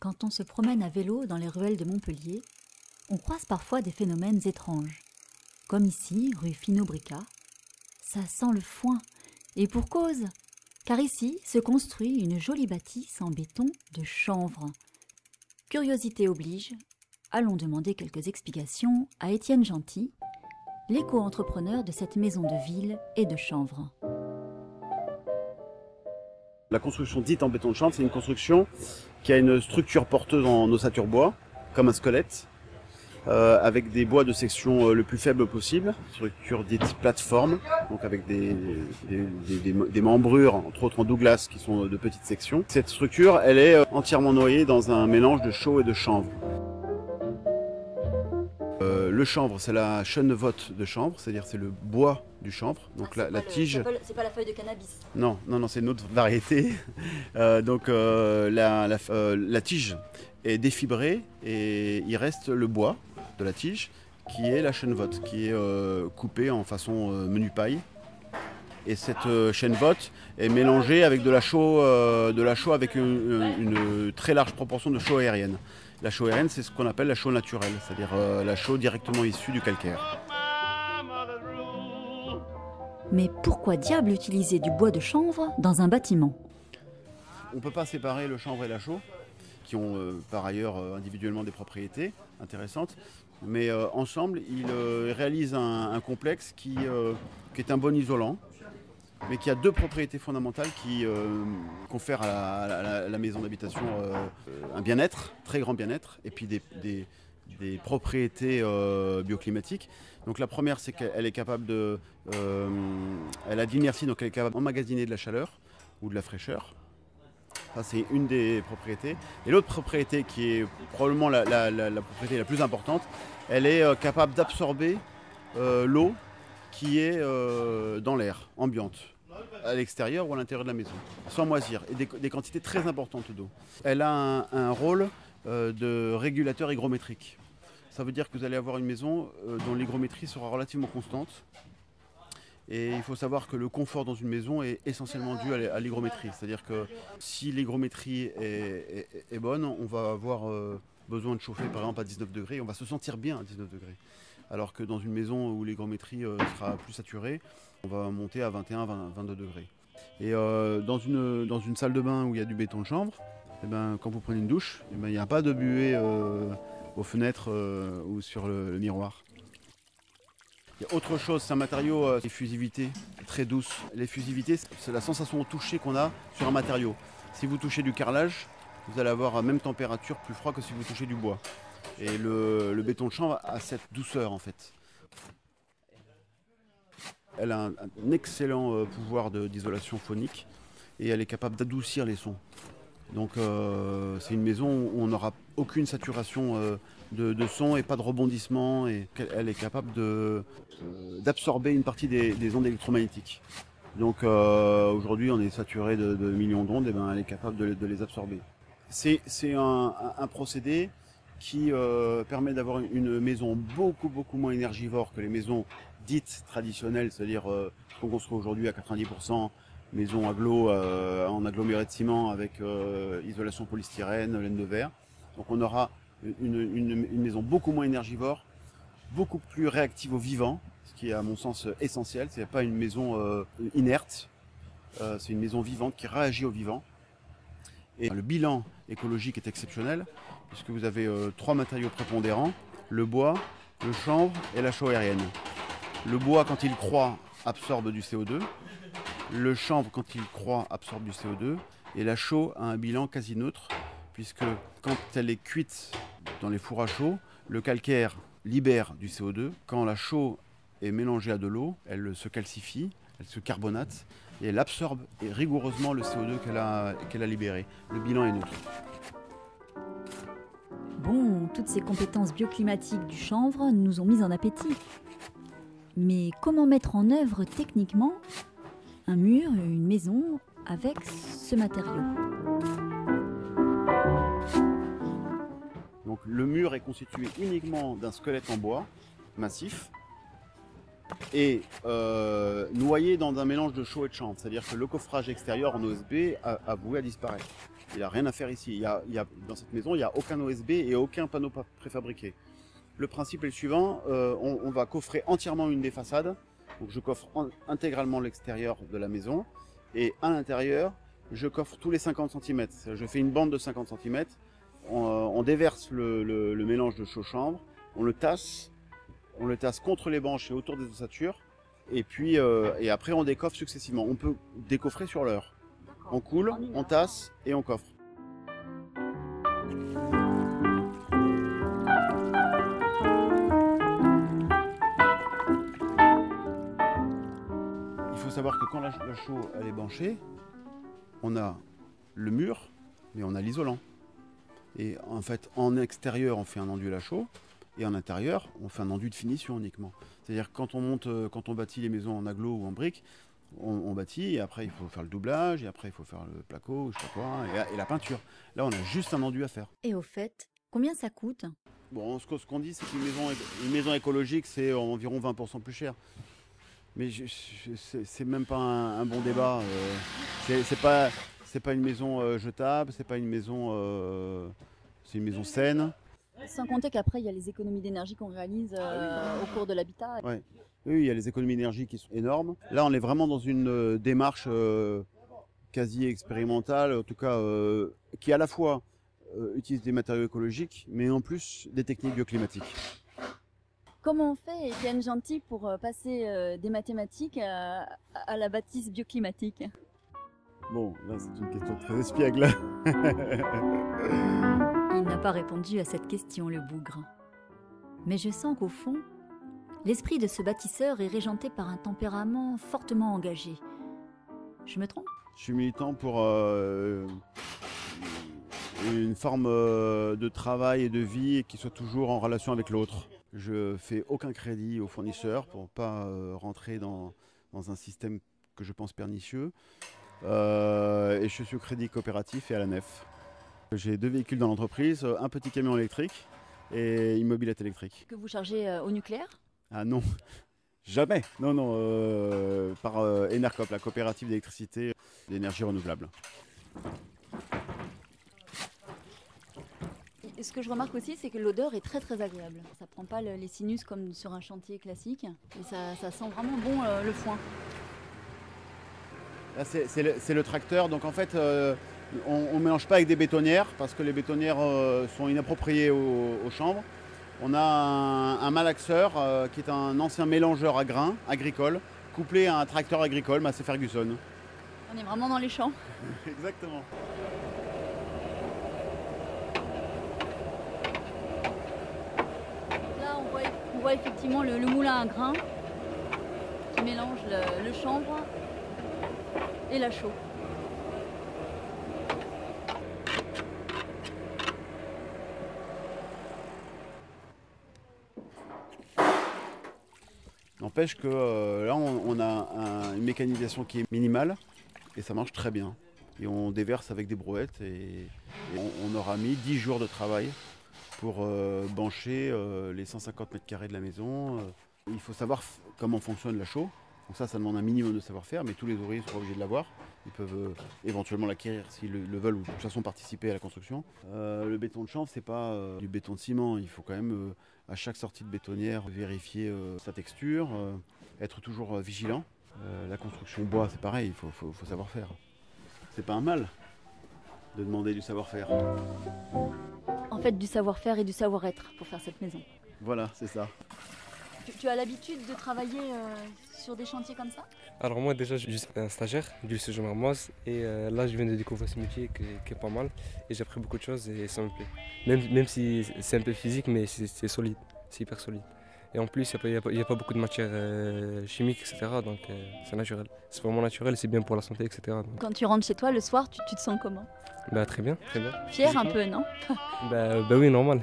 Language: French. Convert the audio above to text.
Quand on se promène à vélo dans les ruelles de Montpellier, on croise parfois des phénomènes étranges. Comme ici, rue Finot-Brichat, ça sent le foin, et pour cause, car ici se construit une jolie bâtisse en béton de chanvre. Curiosité oblige, allons demander quelques explications à Étienne Gentil, l'éco-entrepreneur de cette maison de ville et de chanvre. La construction dite en béton de chanvre, c'est une construction qui a une structure porteuse en ossature bois, comme un squelette, avec des bois de section le plus faible possible, structure dite plateforme, donc avec des membrures, entre autres en Douglas, qui sont de petites sections. Cette structure, elle est entièrement noyée dans un mélange de chaux et de chanvre. Le chanvre, c'est la chenevotte de chanvre, c'est-à-dire c'est le bois du chanvre. Donc la tige. C'est pas la feuille de cannabis. Non, c'est une autre variété. La tige est défibrée et il reste le bois de la tige qui est la chenevotte, qui est coupée en façon menu paille. Et cette chenevotte est mélangée avec de la chaux avec une très large proportion de chaux aérienne. La chaux aérienne, c'est ce qu'on appelle la chaux naturelle, c'est-à-dire la chaux directement issue du calcaire. Mais pourquoi diable utiliser du bois de chanvre dans un bâtiment? On ne peut pas séparer le chanvre et la chaux, qui ont par ailleurs individuellement des propriétés intéressantes, mais ensemble, ils réalisent un complexe qui est un bon isolant, mais qui a deux propriétés fondamentales qui confèrent à la maison d'habitation un bien-être, très grand bien-être, et puis des propriétés bioclimatiques. Donc la première, c'est qu'elle est capable elle a de l'inertie, donc elle est capable d'emmagasiner de la chaleur ou de la fraîcheur. Ça, c'est une des propriétés. Et l'autre propriété, qui est probablement la propriété la plus importante, elle est capable d'absorber l'eau qui est dans l'air, ambiante, à l'extérieur ou à l'intérieur de la maison, sans moisir, et des quantités très importantes d'eau. Elle a un rôle de régulateur hygrométrique. Ça veut dire que vous allez avoir une maison dont l'hygrométrie sera relativement constante. Et il faut savoir que le confort dans une maison est essentiellement dû à l'hygrométrie. C'est-à-dire que si l'hygrométrie est bonne, on va avoir besoin de chauffer par exemple à 19 degrés, on va se sentir bien à 19 degrés. Alors que dans une maison où l'hygrométrie sera plus saturée, on va monter à 21-22 degrés. Et dans une salle de bain où il y a du béton de chanvre, eh ben, quand vous prenez une douche, eh ben, il n'y a pas de buée aux fenêtres ou sur le miroir. Il y a autre chose, c'est un matériau d'effusivité très douce. L'effusivité, c'est la sensation au toucher qu'on a sur un matériau. Si vous touchez du carrelage, vous allez avoir à même température plus froid que si vous touchez du bois. Et le béton de chanvre a cette douceur en fait. Elle a un excellent pouvoir d'isolation phonique et elle est capable d'adoucir les sons. Donc c'est une maison où on n'aura aucune saturation de son et pas de rebondissement. Et elle est capable d'absorber une partie des ondes électromagnétiques. Donc aujourd'hui on est saturé de millions d'ondes, et ben, elle est capable de les absorber. C'est un procédé qui permet d'avoir une maison beaucoup moins énergivore que les maisons dites traditionnelles, c'est-à-dire qu'on construit aujourd'hui à 90%, maison en aggloméré de ciment avec isolation polystyrène, laine de verre. Donc on aura une maison beaucoup moins énergivore, beaucoup plus réactive au vivant, ce qui est à mon sens essentiel. Ce n'est pas une maison inerte, c'est une maison vivante qui réagit au vivant. Et le bilan écologique est exceptionnel, puisque vous avez 3 matériaux prépondérants, le bois, le chanvre et la chaux aérienne. Le bois, quand il croît, absorbe du CO2. Le chanvre, quand il croît, absorbe du CO2. Et la chaux a un bilan quasi neutre, puisque quand elle est cuite dans les fours à chaux, le calcaire libère du CO2. Quand la chaux est mélangée à de l'eau, elle se calcifie, elle se carbonate, et elle absorbe rigoureusement le CO2 qu'elle a libéré. Le bilan est neutre. Bon, toutes ces compétences bioclimatiques du chanvre nous ont mis en appétit. Mais comment mettre en œuvre techniquement un mur, une maison avec ce matériau? Donc le mur est constitué uniquement d'un squelette en bois massif et noyé dans un mélange de chaux et de chanvre. C'est-à-dire que le coffrage extérieur en OSB a voué à disparaître. Il n'a rien à faire ici. Dans cette maison, il n'y a aucun OSB et aucun panneau préfabriqué. Le principe est le suivant, on va coffrer entièrement une des façades. Donc je coffre intégralement l'extérieur de la maison. Et à l'intérieur, je coffre tous les 50 cm. Je fais une bande de 50 cm. On déverse le mélange de chaux-chambre. On le tasse contre les branches et autour des ossatures. Et puis et après on décoffre successivement. On peut décoffrer sur l'heure. On coule, on tasse et on coffre. Il faut savoir que quand la chaux elle est banchée, on a le mur, mais on a l'isolant. Et en fait, en extérieur, on fait un enduit à chaux. Et en intérieur, on fait un enduit de finition uniquement. C'est-à-dire quand on bâtit les maisons en agglo ou en briques, on bâtit, et après il faut faire le doublage, et après il faut faire le placo, je sais pas quoi, et la peinture. Là, on a juste un enduit à faire. Et au fait, combien ça coûte? Bon, ce qu'on dit, c'est qu'une maison écologique, c'est environ 20% plus cher. Mais c'est même pas un bon débat. C'est pas une maison jetable, c'est une maison saine. Sans compter qu'après, il y a les économies d'énergie qu'on réalise au cours de l'habitat. Ouais. Oui, il y a les économies d'énergie qui sont énormes. Là, on est vraiment dans une démarche quasi expérimentale, en tout cas, qui à la fois utilise des matériaux écologiques, mais en plus des techniques bioclimatiques. Comment on fait, Étienne Gentil, pour passer des mathématiques à la bâtisse bioclimatique? Bon, là, c'est une question très espiègle. Il n'a pas répondu à cette question, le bougre. Mais je sens qu'au fond, l'esprit de ce bâtisseur est régenté par un tempérament fortement engagé. Je me trompe? Je suis militant pour une forme de travail et de vie qui soit toujours en relation avec l'autre. Je fais aucun crédit aux fournisseurs pour ne pas rentrer dans un système que je pense pernicieux. Et je suis au crédit coopératif et à la nef. J'ai 2 véhicules dans l'entreprise, un petit camion électrique et une mobilette électrique. Que vous chargez au nucléaire? Ah non, jamais. Non, par Enercop, la coopérative d'électricité et d'énergie renouvelable. Et ce que je remarque aussi, c'est que l'odeur est très très agréable. Ça prend pas les sinus comme sur un chantier classique et ça sent vraiment bon le foin. Là, c'est le tracteur, donc en fait on ne mélange pas avec des bétonnières parce que les bétonnières sont inappropriées aux chambres. On a un malaxeur qui est un ancien mélangeur à grains agricole couplé à un tracteur agricole Massey Ferguson. On est vraiment dans les champs. Exactement. Là on voit effectivement le moulin à grains qui mélange le chanvre et la chaux. N'empêche que là on a une mécanisation qui est minimale et ça marche très bien. Et on déverse avec des brouettes et on aura mis 10 jours de travail pour bancher les 150 mètres carrés de la maison. Il faut savoir comment fonctionne la chaux. Donc ça demande un minimum de savoir-faire, mais tous les ouvriers ne sont pas obligés de l'avoir. Ils peuvent éventuellement l'acquérir s'ils le veulent ou de toute façon participer à la construction. Le béton de chanvre, c'est pas du béton de ciment. Il faut quand même, à chaque sortie de bétonnière, vérifier sa texture, être toujours vigilant. La construction bois, c'est pareil, il faut savoir faire. C'est pas un mal de demander du savoir-faire. En fait, du savoir-faire et du savoir-être pour faire cette maison. Voilà, c'est ça. Tu as l'habitude de travailler sur des chantiers comme ça? Alors moi déjà je suis un stagiaire du Séjour Marmoise et là je viens de découvrir ce métier qui est pas mal et j'ai appris beaucoup de choses et ça me plaît. Même si c'est un peu physique mais c'est solide, c'est hyper solide. Et en plus il n'y a pas beaucoup de matières chimiques etc. Donc c'est naturel. C'est vraiment naturel et c'est bien pour la santé etc. Donc. Quand tu rentres chez toi le soir, tu te sens comment? Bah très bien, très bien. Fier un peu, non? Bah oui normal.